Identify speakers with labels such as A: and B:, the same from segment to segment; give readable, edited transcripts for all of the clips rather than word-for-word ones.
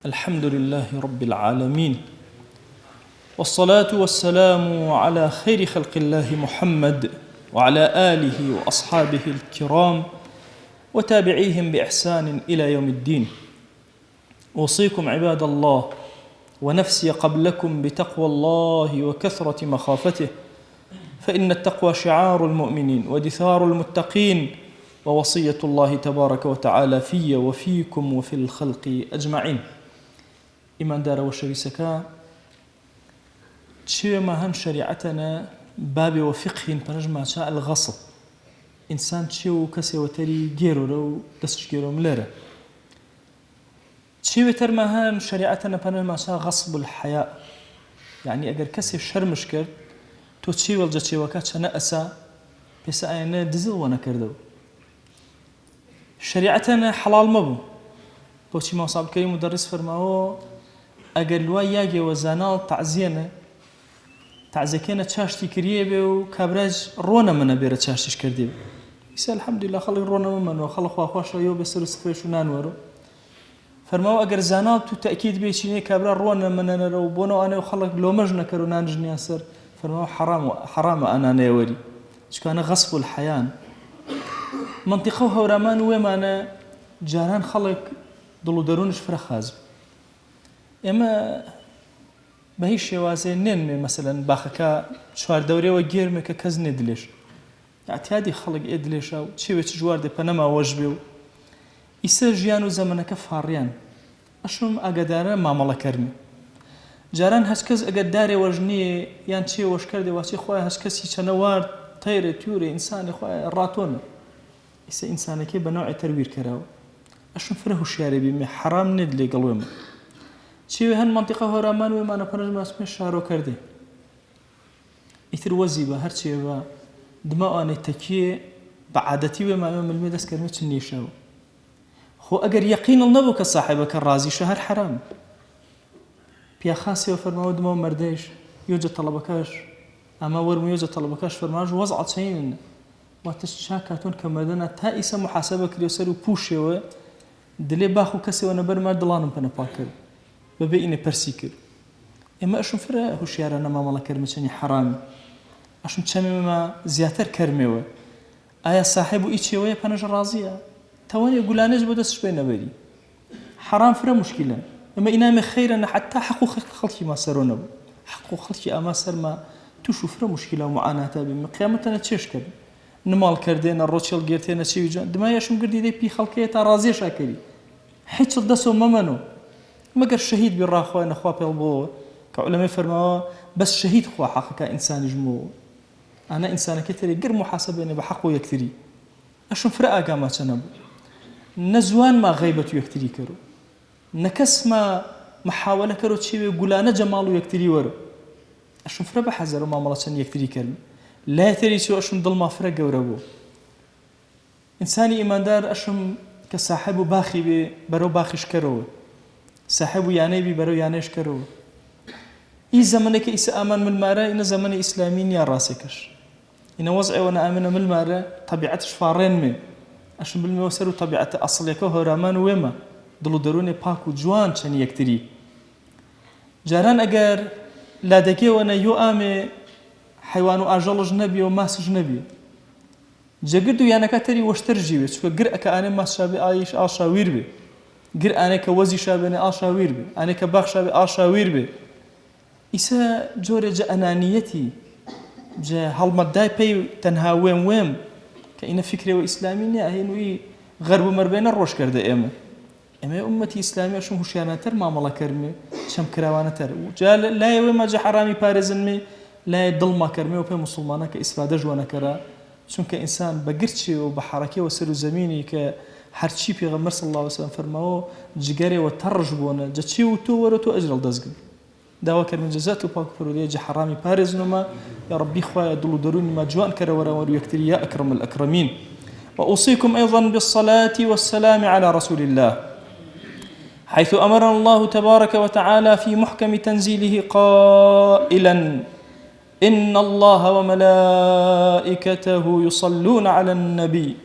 A: الحمد لله رب العالمين، والصلاة والسلام على خير خلق الله محمد وعلى آله وأصحابه الكرام وتابعيهم بإحسان إلى يوم الدين. أوصيكم عباد الله ونفسي قبلكم بتقوى الله وكثرة مخافته، فإن التقوى شعار المؤمنين ودثار المتقين، ووصية الله تبارك وتعالى في وفيكم وفي الخلق أجمعين. إيمان دار وشريسكا تشي ما هم شريعتنا باب وفقه بنجمع شاء الغصب إنسان تشي وكسي وتري جيرو لو دسش جيرو مليرة تشي وتر ما هم شريعتنا بنجمع شاء غصب الحياة، يعني أجر كسي شر مشكل تو تشي والجتشي وكاتش نأسا بس أنا دزل وانا كردو شريعتنا حلال مبو بوشي ما صعب كريم مدرس فرماوه ئەگەر لوای یاگێ وەزاناڵ تعزیەکەنە چاشتی کریە بێ و کابراج ڕۆنە منە بێرە چاشتیش کردێ بێ ئیسا الحەمدولله خەڵک ڕۆنەوە منەوە خەڵک خواخواشەوە بێ سەر و سفرێش و نانوەرە فەرماوە ئەگەر زاناڵ تو تەکید بێچینێ کابرا ڕۆنە منەنەرە و بۆنەوە ئانێ و خەڵک لۆمەژ نەکەر و نانژنیان سەر فەرماوە حەرامە ئەنانەیەوەری چکانە غەسب الحەیان منطقە و هەورامان وێمانە جاران خەڵک دڵ و دەروونش فرە خاز ئێمە بە هیچ شێوازێ نێنمێ مەسەلەن باخەکە چواردەورێەوە گێرمێ کە کەس نێ دلێش ئاعتیادی خەڵک ئێ دلێشە و چێوێ چ ژوار دێ پەنەماوەش بێ و ئیسە ژیان و زەمەنەکە فاڕیان ئەشم ئاگادارە مامەڵەکەرمێ جاران هەچ کەس ئەگەر دارێ وەژنیە یان چێ وەش کردێ واچی خۆی هەچ کەسی چەنەوار تەیرێ توورێ ئینسانی خۆی ڕاتۆنە ئیسە ئینسانەکەی بە نەوعی تەرویر کەراوە ئەشم فرە هوشیارێ بێمێ حەرام نێت لێگەڵوێمە چی هەن منطقە هەورامان وێمانە پەنەژمە اسمێ شارۆ کردێ ئیتر وەزی بە هەرچێ بە دمە ئانەی تەکیێ بە عادەتی وێمانە ملمێ دەستکردمێ چ نێشەوە خۆ ئەگەر یەقینڵ نەبوو کە ساحیبەکە ڕازیشە هەر حەرام پیاخاسیەوە فەرماوە دمە و مەردەیش یۆجە تەڵەبەکەش ئەمە وەرم یۆجە تەڵەبەکەش فەرماژ وەزع چەینن واتە چاکاتۆن کە مەردەنە تا ئیسە محاسەبە کردێ سەر و پوشێوە دلێ باخ و کەسێوە نەبەرما دڵانم پەنەپا کرد بەبێ ئینێ پەرسی کرد ئێمە ئەشم فرە هوشیارانە مامەڵەکەرمە چەنی حەرامی ئەشم چەمێمە زیاتر کەرمێوە ئایا ساحب و ئیچێوەیە پەنەژ ڕازیە تەوانێ گولانێش بۆ دەستش پێ نەبەری حەرام فرە مشکلە ئەمە ئینامێ خەیرەنە حتا حەق و خەڵکی ما سەرۆ نەبوو حەق و خەڵکی ئاما سەرما توش و فرە مشکلە و معاناتە بێ قیامەتەنە چێش کرد نماڵ کردێنە ڕۆچێڵ گێرتێنە چێوی جان دمایەشم گردی دەی پی خەڵکەیە تا ڕازیێشا کردی هیچ دەسۆ مەمەنۆ مەگەر شەهید بی ڕاخوای نەخوا پێڵ بۆوە کە عولەمەی فەرماوە بەس شەهید خوا حەقەکە ئینسانیش بۆوە ئانە ئینسانەکە تێرێ گەر محاسەبێنێ بە حەق و یەکتری ئەشم فرە ئاگاما چە نەبوو نە زوانما غەیبەت و یەکتری کەرو نە کەسما محاولە کەرۆ چێوێ گولانە جەماڵ و یەکتری وەرە ئەشم فرە بە حەزەر و مامەڵە چەند یەکتری کەرن لای تێری چۆ ئەشم دڵما فرە گەورە بوو ئینسانی ئیماندار ئەشم کە ساحب و باخی بێ بەرەو باخیش کەرەوە صاحب و یانەی بی بەرەو یانەش کەرەوە ئی زەمەنێکە ئیسە ئامان ملمارە ئینە زەمەنی ئیسلامی نیە ڕاستێکەش ئینە وەزعێوە نەئامنە ملمارە طبیعەتش فاڕێنمێ ئەشم بلمێوە سەر و طبیعەتە ئەسڵیەکە و هەورامان وێمە دڵ و دەروونێ پاک و جوان چەند یەکتری جاران ئەگەر لادەگێوەنە یۆ ئامێ حیوان و ئاژەڵش نەبی و ماسش نەبی جەگرد و یانەکە تەری وەشتر ژیوێ چکە گر ئەکە ئانێ ماسشابێ ئایش ئاشاویر بێ گر ئانێکە وەزی شابێنێ ئاشاویر بێ ئانێکە باخ شابێ ئاشاویر بێ ئیسە جۆرێ جە ئەنانیەتی جە هەڵمەتدای پێی تەنها وێم کە ئینە فکرێەوە ئیسلامی نیە ئەهێنووی غەرب و مەربێنە ڕۆژ کردە ئێمە ئومەتی ئیسلامی ئەشم هوشیانەتر مامەڵەکەرمێ چەم کراوانەتر جا لایەوێمە جە حەرامی پارێزنمێ لای دڵما کەرمێ و پێ موسڵمانە کە ئیسفادە جوانەکەرە چونکە ئینسان بە گرچێ و بە حەرەکەوە سەر و زەمینی کە هەرچی پێغەمبەر صلی الله علیه و سلم فەرماوە جگەرێوە تەڕژ بوونە جە چی و تۆ وەرە تۆ ئەجرەڵ دەستگن داوا کردن جەزات و پاک پەروەردگار جە حەرامی پارێزنەوە یا ربی خوایە دڵ و دەروونی ما جوان کەرە وەرەوە یەکتری یا ئەکرم الأکرمین وأوصيكم أيضا بالصلاة والسلام على رسول الله حيث أمرنا الله تبارك وتعالى في محكم تنزيله قائلا إن الله وملائكته يصلون على النبي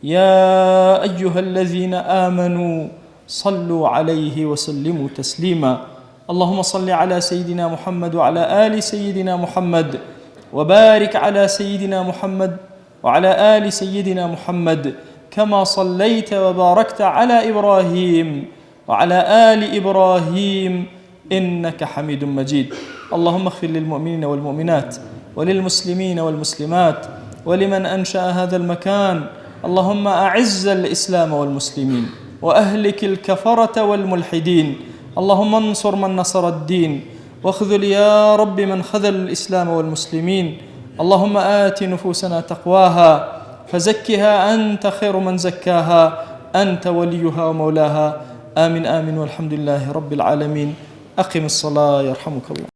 A: يا أيها الذين آمنوا صلوا عليه وسلموا تسليما. اللهم صل على سيدنا محمد وعلى آل سيدنا محمد، وبارك على سيدنا محمد وعلى آل سيدنا محمد كما صليت وباركت على إبراهيم وعلى آل إبراهيم إنك حميد مجيد. اللهم اغفر للمؤمنين والمؤمنات وللمسلمين والمسلمات ولمن أنشأ هذا المكان. اللهم أعز الإسلام والمسلمين وأهلك الكفرة والملحدين. اللهم انصر من نصر الدين، واخذل يا رب من خذل الإسلام والمسلمين. اللهم آت نفوسنا تقواها فزكها أنت خير من زكاها، أنت وليها ومولاها. آمين آمين والحمد لله رب العالمين. أقم الصلاة يرحمك الله.